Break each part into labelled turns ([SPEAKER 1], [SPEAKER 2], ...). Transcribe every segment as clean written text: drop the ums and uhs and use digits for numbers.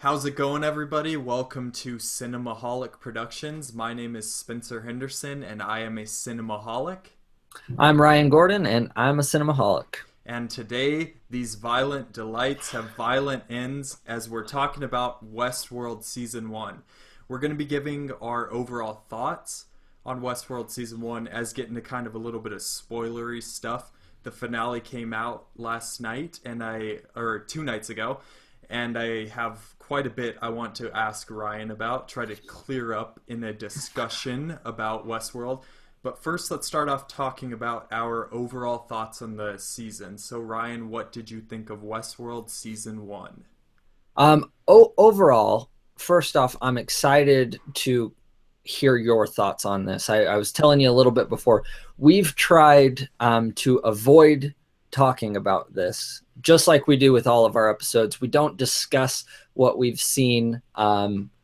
[SPEAKER 1] How's it going, everybody? Welcome to Cinemaholic Productions. My name is Spencer Henderson, and I am a cinemaholic.
[SPEAKER 2] I'm Ryan Gordon, and I'm a cinemaholic.
[SPEAKER 1] And today, these violent delights have violent ends as we're talking about Westworld Season 1. We're going to be giving our overall thoughts on Westworld Season 1 as getting to kind of a little bit of spoilery stuff. The finale came out last night, or 2 nights ago, and I have quite a bit I want to ask Ryan about, try to clear up in a discussion about Westworld. But first, let's start off talking about our overall thoughts on the season. So, Ryan, what did you think of Westworld Season 1?
[SPEAKER 2] Overall, first off, I'm excited to hear your thoughts on this. I was telling you a little bit before. We've tried to avoid talking about this, just like we do with all of our episodes. We don't discuss what we've seen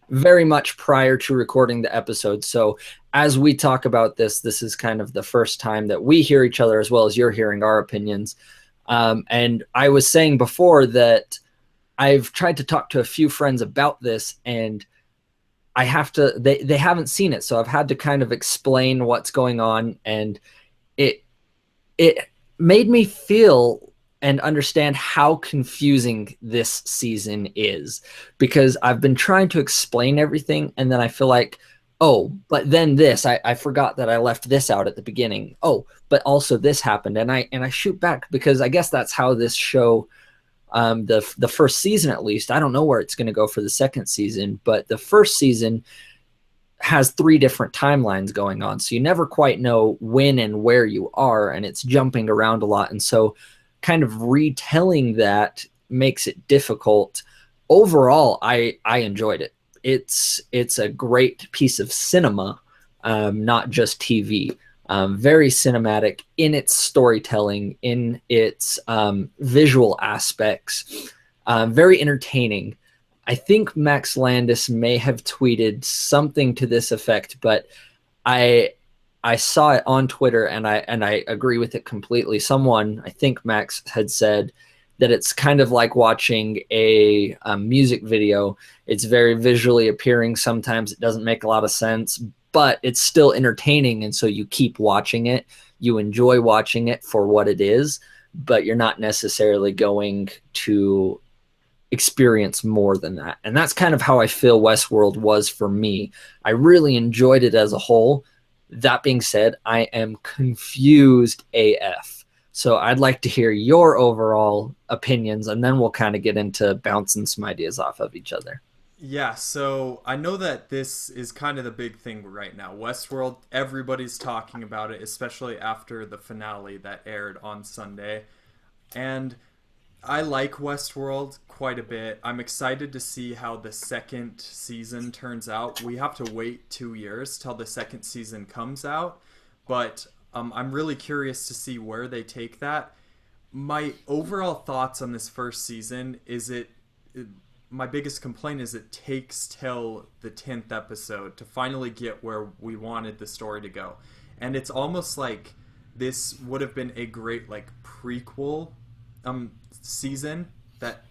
[SPEAKER 2] very much prior to recording the episode. So as we talk about this, this is kind of the first time that we hear each other as well as you're hearing our opinions. And I was saying before that I've tried to talk to a few friends about this, and I have to they haven't seen it, so I've had to kind of explain what's going on, and it it made me feel and understand how confusing this season is, because I've been trying to explain everything, and then I feel like, oh, but then this, I forgot that I left this out at the beginning. Oh, but also this happened, and I shoot back because I guess that's how this show, the first season at least. I don't know where it's going to go for the second season, but the first season has three different timelines going on, so you never quite know when and where you are, and it's jumping around a lot, and so kind of retelling that makes it difficult. Overall, I enjoyed it. It's a great piece of cinema, not just TV. Very cinematic in its storytelling, in its visual aspects, very entertaining. I think Max Landis may have tweeted something to this effect, but I I saw it on Twitter, and I agree with it completely. Someone, I think Max, had said that it's kind of like watching a music video. It's very visually appearing. Sometimes it doesn't make a lot of sense, but it's still entertaining, and so you keep watching it. You enjoy watching it for what it is, but you're not necessarily going to experience more than that. And that's kind of how I feel Westworld was for me. I really enjoyed it as a whole. That being said, I am confused AF. So I'd like to hear your overall opinions, and then we'll kind of get into bouncing some ideas off of each other.
[SPEAKER 1] Yeah, so I know that this is kind of the big thing right now. Westworld, everybody's talking about it, especially after the finale that aired on Sunday. And I like Westworld quite a bit. I'm excited to see how the second season turns out. We have to wait 2 years till the second season comes out, but I'm really curious to see where they take that. My overall thoughts on this first season is my biggest complaint is it takes till the 10th episode to finally get where we wanted the story to go. And it's almost like this would have been a great like prequel season that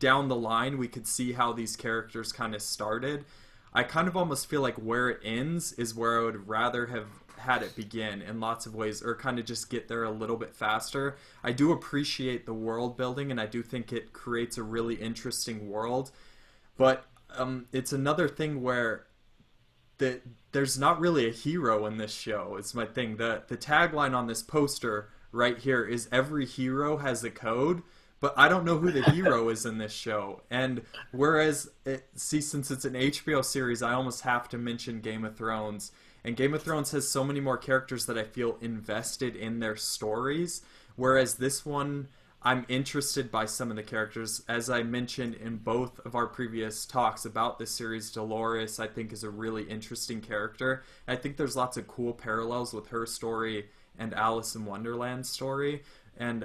[SPEAKER 1] down the line we could see how these characters kind of started. I kind of almost feel like where it ends is where I would rather have had it begin in lots of ways, or kind of just get there a little bit faster. I do appreciate the world building, and I do think it creates a really interesting world, but it's another thing where there's not really a hero in this show. It's my thing. The tagline on this poster right here is every hero has a code, but I don't know who the hero is in this show. And whereas, since it's an HBO series, I almost have to mention Game of Thrones. And Game of Thrones has so many more characters that I feel invested in their stories. Whereas this one, I'm interested by some of the characters. As I mentioned in both of our previous talks about this series, Dolores, I think, is a really interesting character. I think there's lots of cool parallels with her story and Alice in Wonderland's story. And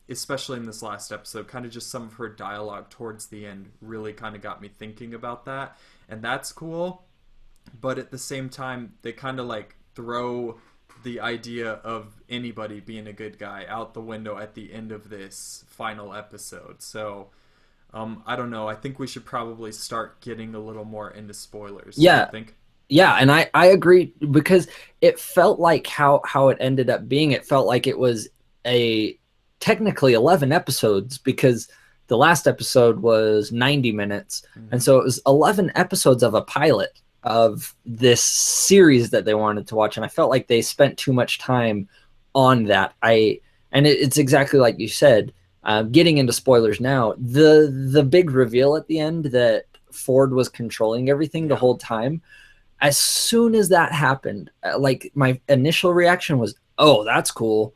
[SPEAKER 1] especially in this last episode, kind of just some of her dialogue towards the end really kind of got me thinking about that. And that's cool. But at the same time, they kind of like throw the idea of anybody being a good guy out the window at the end of this final episode. So I don't know. I think we should probably start getting a little more into spoilers. Don't you
[SPEAKER 2] Yeah,
[SPEAKER 1] think?
[SPEAKER 2] yeah, and I agree because it felt like how it ended up being. It felt like it was a technically 11 episodes because the last episode was 90 minutes, and
[SPEAKER 1] Hmm.
[SPEAKER 2] so it was 11 episodes of a pilot of this series that they wanted to watch, and I felt like they spent too much time on that. It's exactly like you said. Getting into spoilers now, the big reveal at the end that Ford was controlling everything the
[SPEAKER 1] Yeah.
[SPEAKER 2] whole time, as soon as that happened, like my initial reaction was, "Oh, that's cool."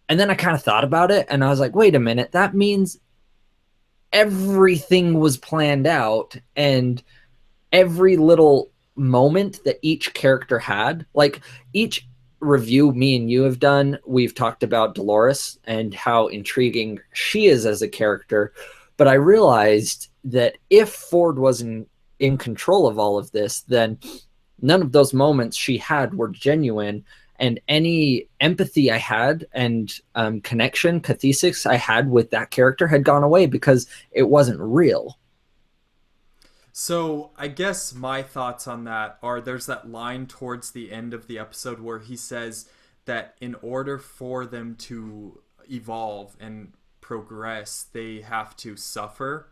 [SPEAKER 2] And then I kind of thought about it and I was like, "Wait a minute, that means everything was planned out and every little moment that each character had, like each review me and you have done, we've talked about Dolores and how intriguing she is as a character, but I realized that if Ford wasn't in control of all of this, then none of those moments she had were genuine, and any empathy I had and connection cathesis I had with that character had gone away because it wasn't real.
[SPEAKER 1] So I guess my thoughts on that are there's that line towards the end of the episode where he says that in order for them to evolve and progress, they have to suffer.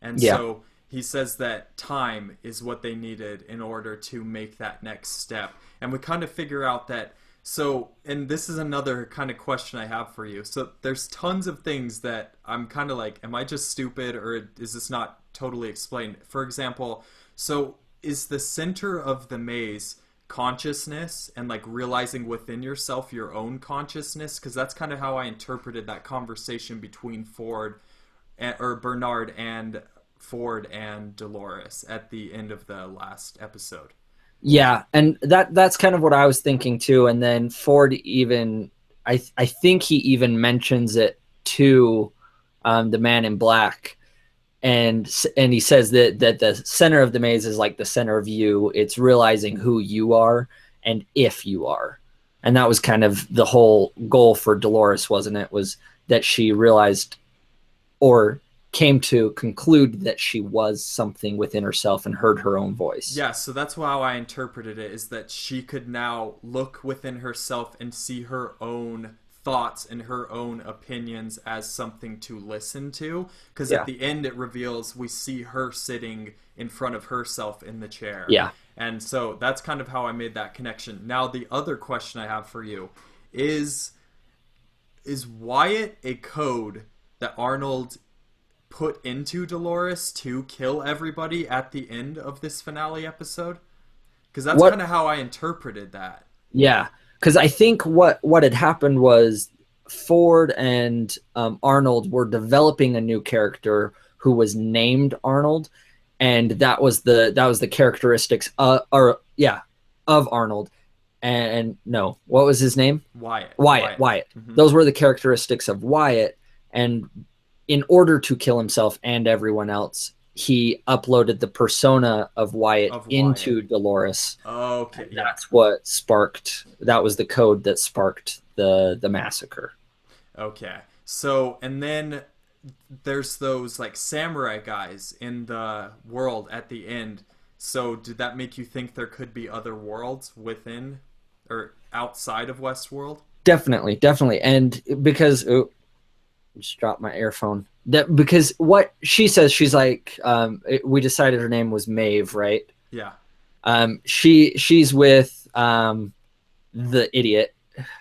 [SPEAKER 1] And
[SPEAKER 2] Yeah.
[SPEAKER 1] so he says that time is what they needed in order to make that next step. And we kind of figure out that. So, and this is another kind of question I have for you. So, there's tons of things that I'm kind of like, am I just stupid or is this not totally explained? For example, so is the center of the maze consciousness and like realizing within yourself your own consciousness? Because that's kind of how I interpreted that conversation between or Bernard and Ford and Dolores at the end of the last episode.
[SPEAKER 2] Yeah, and that's kind of what I was thinking too. And then Ford even, I think he even mentions it to the Man in Black, and he says that the center of the maze is like the center of you. It's realizing who you are and if you are, and that was kind of the whole goal for Dolores, wasn't it? Was that she realized or came to conclude that she was something within herself and heard her own voice.
[SPEAKER 1] Yeah, so that's how I interpreted it is that she could now look within herself and see her own thoughts and her own opinions as something to listen to because at
[SPEAKER 2] Yeah.
[SPEAKER 1] the end it reveals we see her sitting in front of herself in the chair.
[SPEAKER 2] Yeah.
[SPEAKER 1] And so that's kind of how I made that connection. Now the other question I have for you is is Wyatt a code that Arnold put into Dolores to kill everybody at the end of this finale episode? Because that's
[SPEAKER 2] What
[SPEAKER 1] kind of how I interpreted that.
[SPEAKER 2] Yeah, because I think what had happened was Ford and Arnold were developing a new character who was named Arnold, and that was the characteristics of Arnold. And no, what was his name?
[SPEAKER 1] Wyatt.
[SPEAKER 2] Wyatt.
[SPEAKER 1] Hmm.
[SPEAKER 2] Those were the characteristics of Wyatt, and in order to kill himself and everyone else, he uploaded the persona of Wyatt
[SPEAKER 1] Of Wyatt.
[SPEAKER 2] into Dolores.
[SPEAKER 1] Okay,
[SPEAKER 2] And
[SPEAKER 1] yeah.
[SPEAKER 2] that was the code that sparked the massacre.
[SPEAKER 1] Okay. So, and then there's those like samurai guys in the world at the end. So, did that make you think there could be other worlds within or outside of Westworld?
[SPEAKER 2] Definitely. And because just dropped my earphone. Because what she says, she's like, we decided her name was Maeve, right?
[SPEAKER 1] Yeah.
[SPEAKER 2] She's with the idiot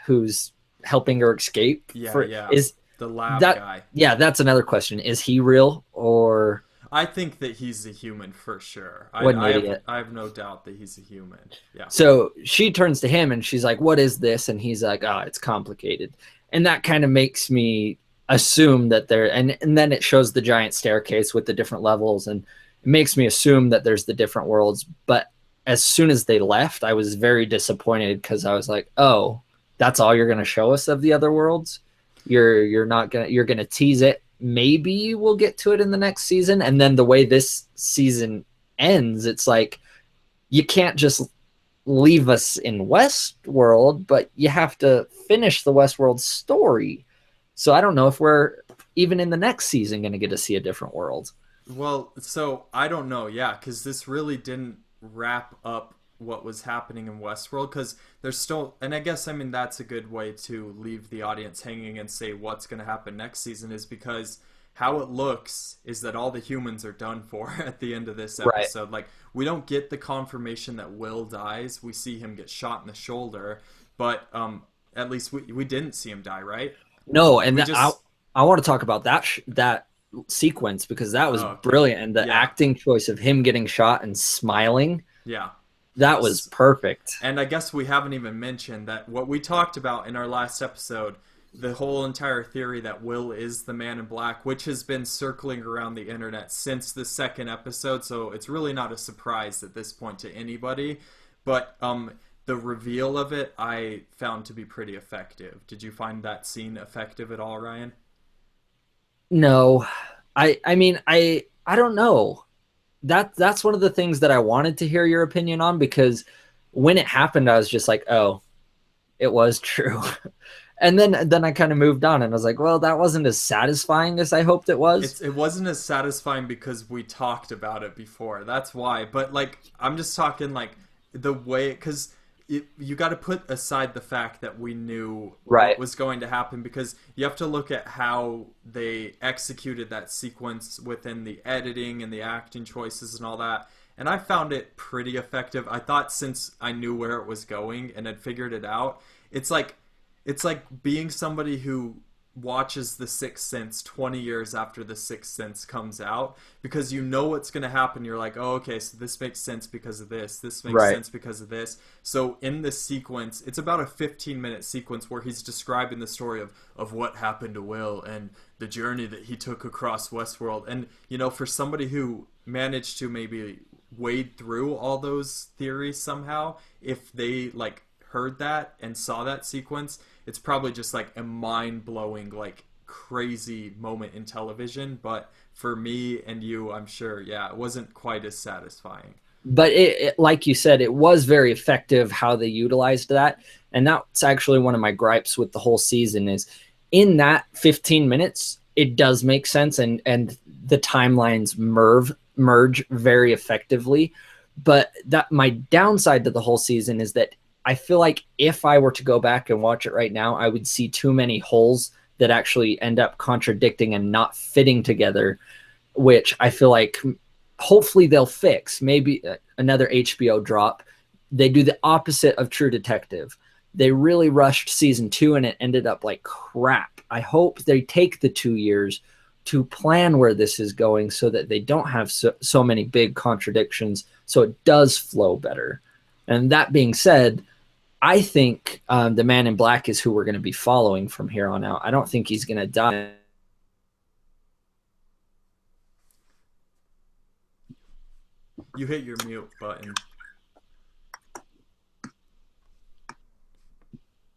[SPEAKER 2] who's helping her escape.
[SPEAKER 1] Yeah, yeah.
[SPEAKER 2] Is
[SPEAKER 1] The lab
[SPEAKER 2] that
[SPEAKER 1] guy.
[SPEAKER 2] yeah, that's another question. Is he real or
[SPEAKER 1] I think that he's a human for sure. I,
[SPEAKER 2] what an
[SPEAKER 1] I have
[SPEAKER 2] idiot?
[SPEAKER 1] I have no doubt that he's a human. Yeah.
[SPEAKER 2] So she turns to him and she's like, "What is this?" And he's like, "Ah, it's complicated." And that kind of makes me assume that there, and then it shows the giant staircase with the different levels, and it makes me assume that there's the different worlds. But as soon as they left, I was very disappointed because I was like, "Oh, that's all you're going to show us of the other worlds? You're gonna tease it. Maybe we'll get to it in the next season." And then the way this season ends, it's like you can't just leave us in Westworld, but you have to finish the Westworld story. So I don't know if we're even in the next season going to get to see a different world?
[SPEAKER 1] Well, so I don't know, yeah, because this really didn't wrap up what was happening in Westworld. Because there's still, and I guess I mean that's a good way to leave the audience hanging and say what's going to happen next season, is because how it looks is that all the humans are done for at the end of this
[SPEAKER 2] Right.
[SPEAKER 1] episode. Like, we don't get the confirmation that Will dies. We see him get shot in the shoulder, but at least we didn't see him die, right?
[SPEAKER 2] No, and
[SPEAKER 1] We
[SPEAKER 2] I
[SPEAKER 1] just
[SPEAKER 2] want to talk about that sequence because that was
[SPEAKER 1] oh, okay,
[SPEAKER 2] brilliant, and the
[SPEAKER 1] yeah,
[SPEAKER 2] acting choice of him getting shot and smiling,
[SPEAKER 1] yeah.
[SPEAKER 2] that was perfect.
[SPEAKER 1] And I guess we haven't even mentioned that what we talked about in our last episode, the whole entire theory that Will is the Man in Black, which has been circling around the internet since the second episode, so it's really not a surprise at this point to anybody. But the reveal of it I found to be pretty effective. Did you find that scene effective at all, Ryan?
[SPEAKER 2] No, I mean I don't know. That's one of the things that I wanted to hear your opinion on, because when it happened, I was just like, oh, it was true. And then I kind of moved on and I was like, well, that wasn't as satisfying as I hoped it was.
[SPEAKER 1] It wasn't as satisfying because we talked about it before. That's why. But like, I'm just talking like the way, because you got to put aside the fact that we knew what
[SPEAKER 2] Right.
[SPEAKER 1] was going to happen, because you have to look at how they executed that sequence within the editing and the acting choices and all that. And I found it pretty effective. I thought, since I knew where it was going and had figured it out, it's like it's like being somebody who watches The Sixth Sense 20 years after The Sixth Sense comes out, because you know what's going to happen. You're like, oh, okay, so this makes sense because of this. This makes
[SPEAKER 2] Right.
[SPEAKER 1] sense because of this. So in this sequence, it's about a 15-minute sequence where he's describing the story of what happened to Will and the journey that he took across Westworld. And, you know, for somebody who managed to maybe wade through all those theories somehow, if they, like, heard that and saw that sequence, it's probably just like a mind-blowing, like, crazy moment in television. But for me and you, I'm sure, yeah, it wasn't quite as satisfying.
[SPEAKER 2] But like you said, it was very effective how they utilized that. And that's actually one of my gripes with the whole season is in that 15 minutes, it does make sense, and the timelines merge very effectively. But that my downside to the whole season is that I feel like if I were to go back and watch it right now, I would see too many holes that actually end up contradicting and not fitting together, which I feel like hopefully they'll fix. Maybe another HBO drop. They do the opposite of True Detective. They really rushed season 2 and it ended up like crap. I hope they take the 2 years to plan where this is going so that they don't have so many big contradictions, so it does flow better. And that being said, I think the Man in Black is who we're going to be following from here on out. I don't think he's going to die.
[SPEAKER 1] You hit your mute button.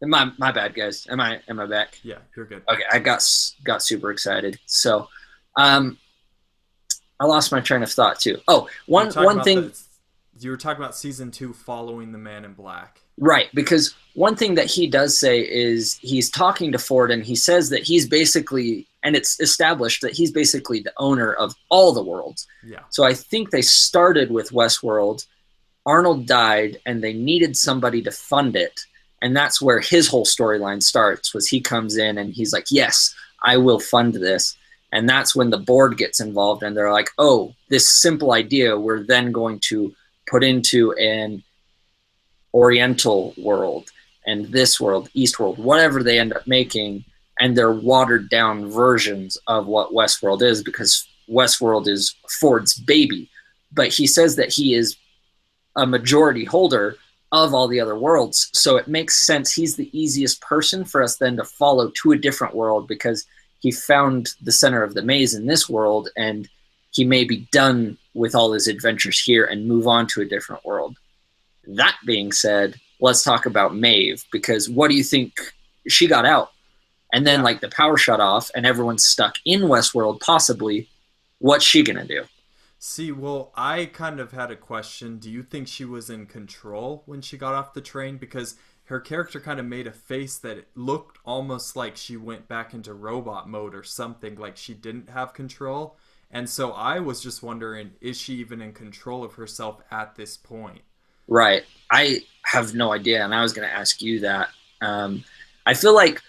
[SPEAKER 2] My bad, guys. Am I back?
[SPEAKER 1] Yeah, you're good.
[SPEAKER 2] Okay, I got super excited. So, I lost my train of thought too. Oh, one thing.
[SPEAKER 1] You were talking about season 2 following the Man in Black.
[SPEAKER 2] Right, because one thing that he does say is he's talking to Ford and he says that he's basically, and it's established that he's basically the owner of all the worlds.
[SPEAKER 1] Yeah.
[SPEAKER 2] So I think they started with Westworld, Arnold died, and they needed somebody to fund it. And that's where his whole storyline starts, was he comes in and he's like, yes, I will fund this. And that's when the board gets involved and they're like, oh, this simple idea we're then going to put into an Oriental world and this world, East world, whatever they end up making, and they're watered down versions of what Westworld is, because Westworld is Ford's baby. But he says that he is a majority holder of all the other worlds, so it makes sense. He's the easiest person for us then to follow to a different world, because he found the center of the maze in this world and he may be done with all his adventures here and move on to a different world. That being said, let's talk about Maeve, because what do you think? She got out and then like the power shut off and everyone's stuck in Westworld possibly. What's she gonna do?
[SPEAKER 1] See, well, I kind of had a question. Do you think she was in control when she got off the train? Because her character kind of made a face that it looked almost like she went back into robot mode or something, like she didn't have control. And so I was just wondering, is she even in control of herself at this point?
[SPEAKER 2] Right. I have no idea, and I was going to ask you that. I feel like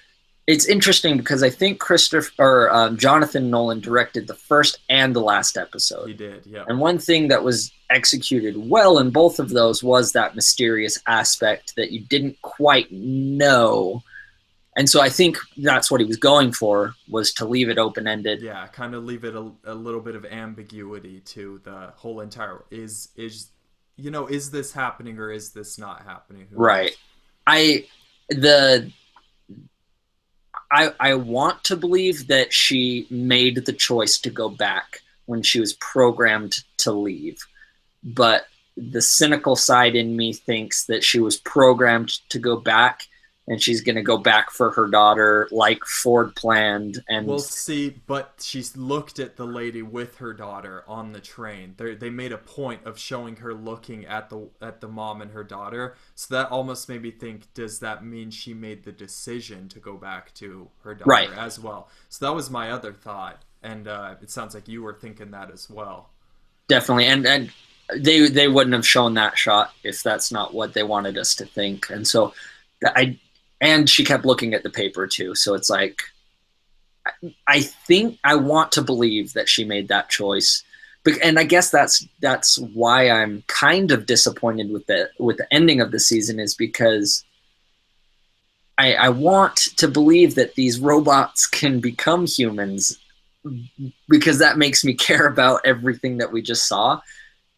[SPEAKER 2] it's interesting because I think Christopher or Jonathan Nolan directed the first and the last episode.
[SPEAKER 1] He did, yeah.
[SPEAKER 2] And one thing that was executed well in both of those was that mysterious aspect that you didn't quite know. And so I think that's what he was going for, was to leave it open-ended.
[SPEAKER 1] Yeah, kind of leave it a little bit of ambiguity to the whole entire is this happening or is this not happening? Who
[SPEAKER 2] Right.
[SPEAKER 1] knows?
[SPEAKER 2] I the I want to believe that she made the choice to go back when she was programmed to leave. But the cynical side in me thinks that she was programmed to go back, and she's going to go back for her daughter like Ford planned. And
[SPEAKER 1] We'll see, but she's looked at the lady with her daughter on the train. They made a point of showing her looking at the mom and her daughter, so that almost made me think: does that mean she made the decision to go back to her daughter
[SPEAKER 2] right,
[SPEAKER 1] as well? So that was my other thought, and it sounds like you were thinking that as well.
[SPEAKER 2] definitely. And they wouldn't have shown that shot if that's not what they wanted us to think. And so and she kept looking at the paper too. So it's like, I think I want to believe that she made that choice. And I guess that's why I'm kind of disappointed with the ending of the season, is because I want to believe that these robots can become humans, because that makes me care about everything that we just saw.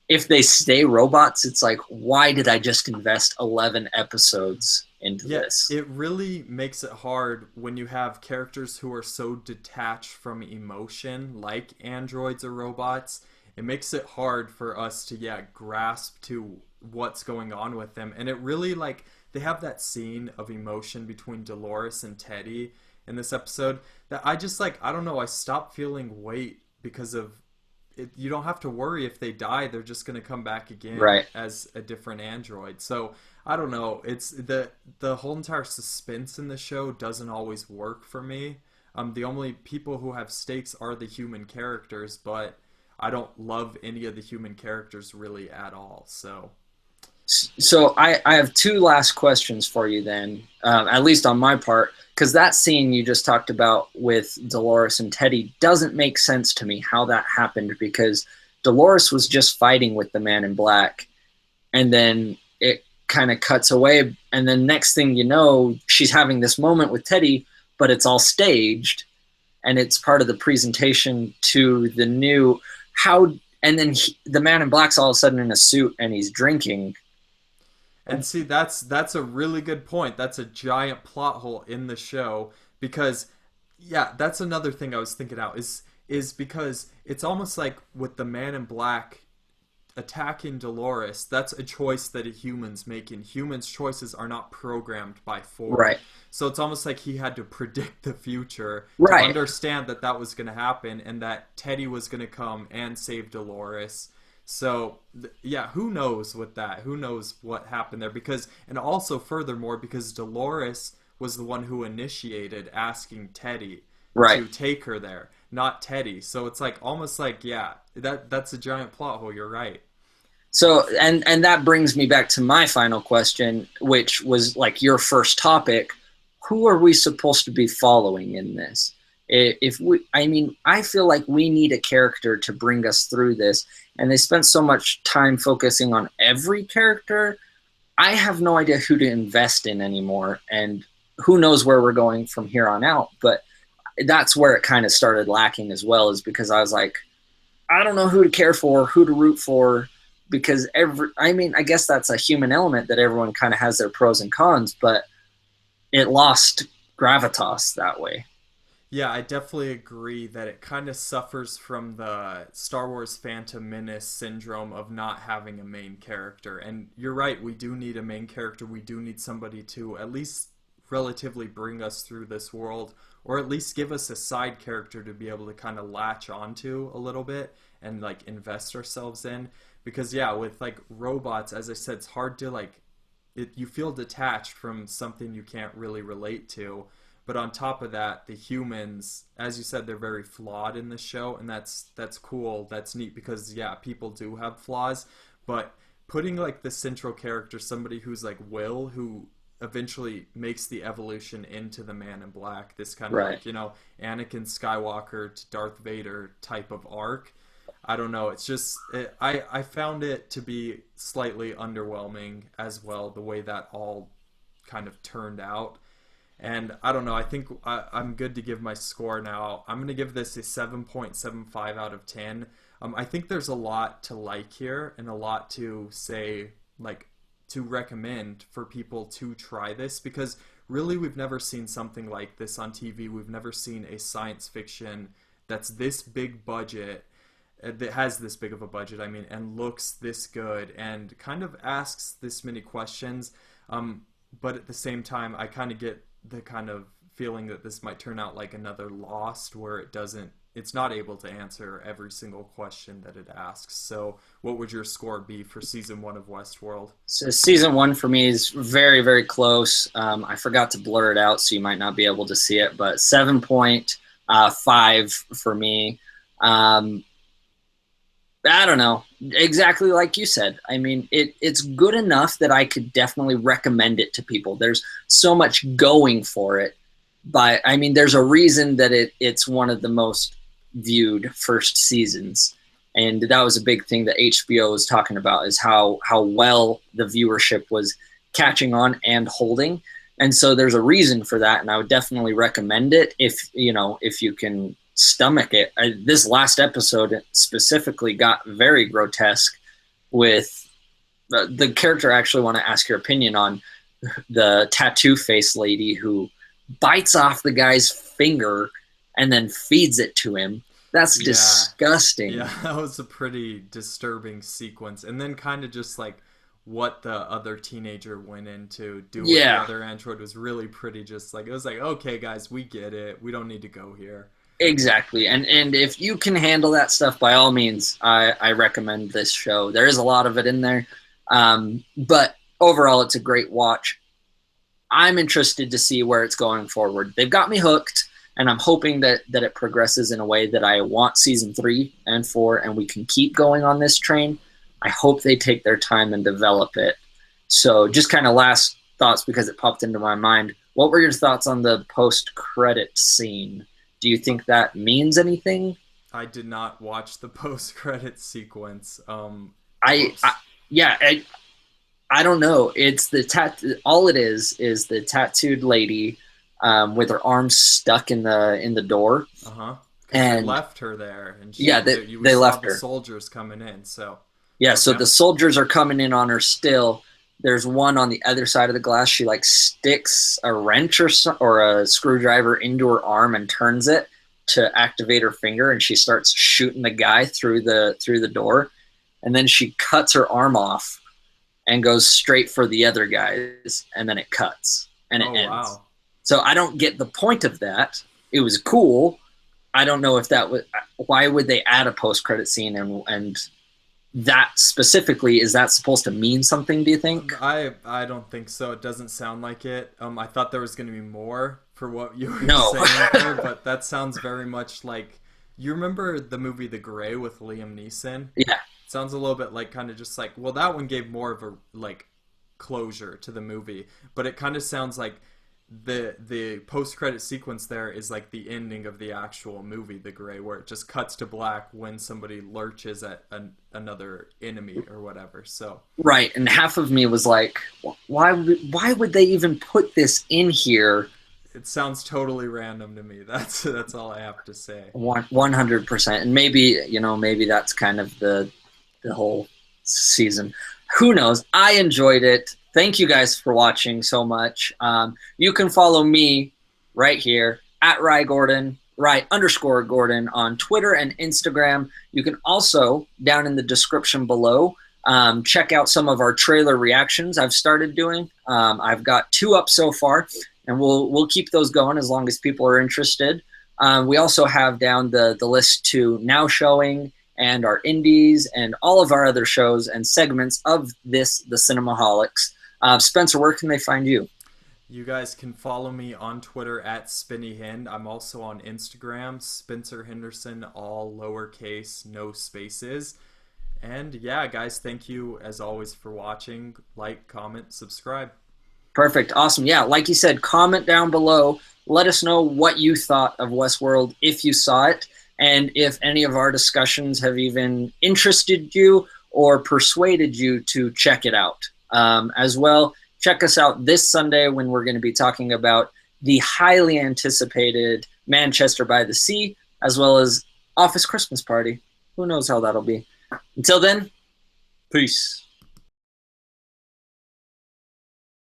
[SPEAKER 2] If they stay robots, it's like, why did I just invest 11 episodes into this?
[SPEAKER 1] It really makes it hard when you have characters who are so detached from emotion, like androids or robots. It makes it hard for us to grasp to what's going on with them. And it really, like, they have that scene of emotion between Dolores and Teddy in this episode that I just, like, I don't know, I stopped feeling weight because of it. You don't have to worry if they die, they're just going to come back again
[SPEAKER 2] Right.
[SPEAKER 1] as a different android. So I don't know, it's the whole entire suspense in the show doesn't always work for me. The only people who have stakes are the human characters, but I don't love any of the human characters really at all.
[SPEAKER 2] So I have two last questions for you then, at least on my part, because that scene you just talked about with Dolores and Teddy doesn't make sense to me how that happened, because Dolores was just fighting with the man in black, and then it kind of cuts away, and then next thing you know, she's having this moment with Teddy, but it's all staged, and it's part of the presentation to the new and then the man in black's all of a sudden in a suit and he's drinking.
[SPEAKER 1] And see, that's a really good point. That's a giant plot hole in the show, because that's another thing I was thinking out is because it's almost like with the man in black attacking Dolores, that's a choice that a human's making. Humans' choices are not programmed by Ford.
[SPEAKER 2] Right.
[SPEAKER 1] So it's almost like he had to predict the future
[SPEAKER 2] Right.
[SPEAKER 1] to understand that was going to happen and that Teddy was going to come and save Dolores. So, who knows with that? Who knows what happened there? And also furthermore, because Dolores was the one who initiated asking Teddy
[SPEAKER 2] Right.
[SPEAKER 1] to take her there, not Teddy. So it's like almost like, that's a giant plot hole. You're right.
[SPEAKER 2] So, and that brings me back to my final question, which was like your first topic. Who are we supposed to be following in this? I feel like we need a character to bring us through this, and they spent so much time focusing on every character. I have no idea who to invest in anymore, and who knows where we're going from here on out. But that's where it kind of started lacking as well, is because I was like, I don't know who to care for, who to root for, because I guess that's a human element that everyone kind of has their pros and cons, but it lost gravitas that way.
[SPEAKER 1] Yeah, I definitely agree that it kind of suffers from the Star Wars Phantom Menace syndrome of not having a main character. And you're right, we do need a main character. We do need somebody to at least relatively bring us through this world, or at least give us a side character to be able to kind of latch onto a little bit and like invest ourselves in. Because with like robots, as I said, it's hard to like you feel detached from something you can't really relate to. But on top of that, the humans, as you said, they're very flawed in the show, and that's cool. That's neat because yeah, people do have flaws, but putting like the central character, somebody who's like Will, who eventually makes the evolution into the Man in Black, this kind of
[SPEAKER 2] Right.
[SPEAKER 1] like, Anakin Skywalker to Darth Vader type of arc. I don't know. It's just I found it to be slightly underwhelming as well, the way that all kind of turned out. And I don't know. I think I'm good to give my score now. I'm going to give this a 7.75 out of 10. I think there's a lot to like here and a lot to say, like, to recommend for people to try this, because really we've never seen something like this on TV. We've never seen a science fiction that's this big budget, that has this big of a budget, I mean, and looks this good and kind of asks this many questions. But at the same time, I kind of get the kind of feeling that this might turn out like another Lost, where it's not able to answer every single question that it asks. So what would your score be for season 1 of Westworld?
[SPEAKER 2] So season 1 for me is very, very close. I forgot to blur it out, so you might not be able to see it, but 7.5 for me. I don't know. Exactly like you said. I mean, it's good enough that I could definitely recommend it to people. There's so much going for it. But, I mean, there's a reason that it's one of the most viewed first seasons. And that was a big thing that HBO was talking about, is how well the viewership was catching on and holding. And so there's a reason for that, and I would definitely recommend it if you can stomach it. This last episode specifically got very grotesque with the character. I actually want to ask your opinion on the tattoo face lady who bites off the guy's finger and then feeds it to him. That's disgusting.
[SPEAKER 1] Yeah, that was a pretty disturbing sequence. And then kind of just like what the other teenager went in to do with the other android was really pretty, just like, it was like, okay guys, we get it. We don't need to go here.
[SPEAKER 2] Exactly. And if you can handle that stuff, by all means, I recommend this show. There is a lot of it in there. But overall, it's a great watch. I'm interested to see where it's going forward. They've got me hooked, and I'm hoping that it progresses in a way that I want season 3 and 4, and we can keep going on this train. I hope they take their time and develop it. So just kind of last thoughts, because it popped into my mind. What were your thoughts on the post-credit scene? Do you think that means anything?
[SPEAKER 1] I did not watch the post-credit sequence.
[SPEAKER 2] I don't know. It's the all it is the tattooed lady with her arms stuck in the door.
[SPEAKER 1] And they left her there, and
[SPEAKER 2] they left her.
[SPEAKER 1] The soldiers coming in, so
[SPEAKER 2] so the soldiers are coming in on her still. There's one on the other side of the glass. She like sticks a wrench or a screwdriver into her arm and turns it to activate her finger, and she starts shooting the guy through the door. And then she cuts her arm off and goes straight for the other guys, and then it cuts and it ends. Wow. So I don't get the point of that. It was cool. I don't know if that was, why would they add a post-credit scene and that specifically, is that supposed to mean something, do you think?
[SPEAKER 1] I don't think so. It doesn't sound like it. I thought there was going to be more for what you were saying there, but that sounds very much like, you remember the movie The Grey with Liam Neeson?
[SPEAKER 2] Yeah.
[SPEAKER 1] Sounds a little bit like, kind of just like, well, that one gave more of a like closure to the movie, but it kind of sounds like the post-credit sequence there is like the ending of the actual movie, The Grey, where it just cuts to black when somebody lurches at another enemy or whatever. So
[SPEAKER 2] right, and half of me was like, why would they even put this in here?
[SPEAKER 1] It sounds totally random to me. That's all I have to say.
[SPEAKER 2] 100%, and maybe that's kind of the whole season. Who knows? I enjoyed it. Thank you guys for watching so much. You can follow me right here at @RyGordon, @_Gordon on Twitter and Instagram. You can also, down in the description below, check out some of our trailer reactions I've started doing. I've got 2 up so far, and we'll keep those going as long as people are interested. We also have down the list to now showing and our indies and all of our other shows and segments of the Cinemaholics. Spencer, where can they find you?
[SPEAKER 1] You guys can follow me on Twitter at SpinnyHind. I'm also on Instagram, Spencer Henderson, all lowercase, no spaces. And yeah, guys, thank you as always for watching. Like, comment, subscribe.
[SPEAKER 2] Perfect. Awesome. Yeah, like you said, comment down below. Let us know what you thought of Westworld if you saw it, and if any of our discussions have even interested you or persuaded you to check it out. As well, check us out this Sunday when we're going to be talking about the highly anticipated Manchester by the Sea, as well as Office Christmas Party. Who knows how that'll be. Until then, peace.